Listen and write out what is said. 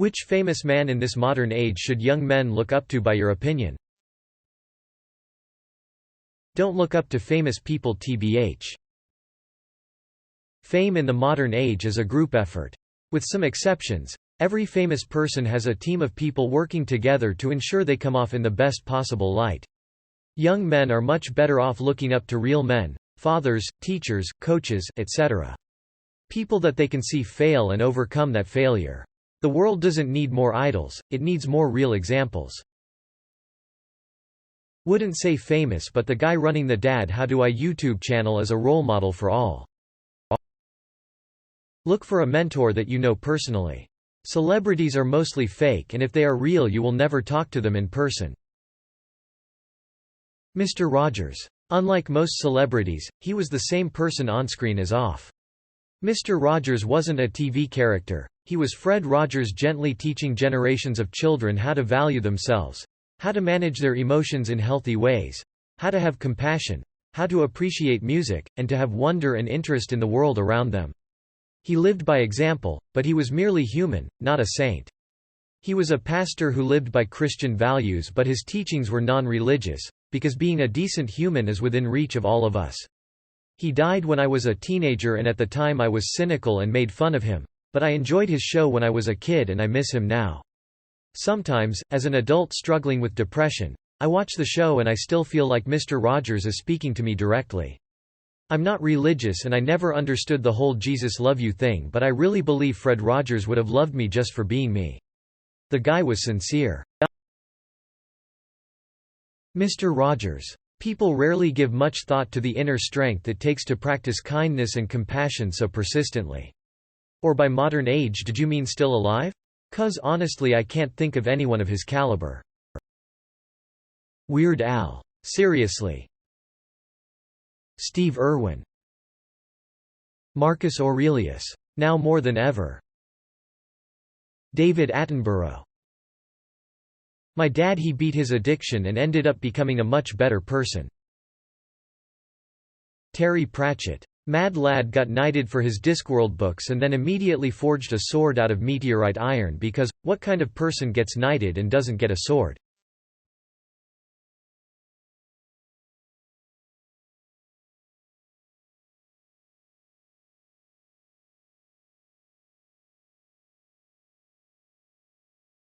Which famous man in this modern age should young men look up to by your opinion? Don't look up to famous people tbh. Fame in the modern age is a group effort. With some exceptions, every famous person has a team of people working together to ensure they come off in the best possible light. Young men are much better off looking up to real men, fathers, teachers, coaches, etc. People that they can see fail and overcome that failure. The world doesn't need more idols, it needs more real examples. Wouldn't say famous, but the guy running the Dad How Do I YouTube channel is a role model for all. Look for a mentor that you know personally. Celebrities are mostly fake, and if they are real you will never talk to them in person. Mr. Rogers. Unlike most celebrities, he was the same person on-screen as off. Mr. Rogers wasn't a TV character, he was Fred Rogers gently teaching generations of children how to value themselves, how to manage their emotions in healthy ways, how to have compassion, how to appreciate music, and to have wonder and interest in the world around them. He lived by example, but he was merely human, not a saint. He was a pastor who lived by Christian values, but his teachings were non-religious, because being a decent human is within reach of all of us. He died when I was a teenager, and at the time I was cynical and made fun of him, but I enjoyed his show when I was a kid and I miss him now. Sometimes, as an adult struggling with depression, I watch the show and I still feel like Mr. Rogers is speaking to me directly. I'm not religious and I never understood the whole Jesus love you thing, but I really believe Fred Rogers would have loved me just for being me. The guy was sincere. Mr. Rogers. People rarely give much thought to the inner strength it takes to practice kindness and compassion so persistently. Or by modern age did you mean still alive? 'Cause honestly I can't think of anyone of his caliber. Weird Al. Seriously. Steve Irwin. Marcus Aurelius. Now more than ever. David Attenborough. My dad, he beat his addiction and ended up becoming a much better person. Terry Pratchett. Mad lad got knighted for his Discworld books and then immediately forged a sword out of meteorite iron because, what kind of person gets knighted and doesn't get a sword?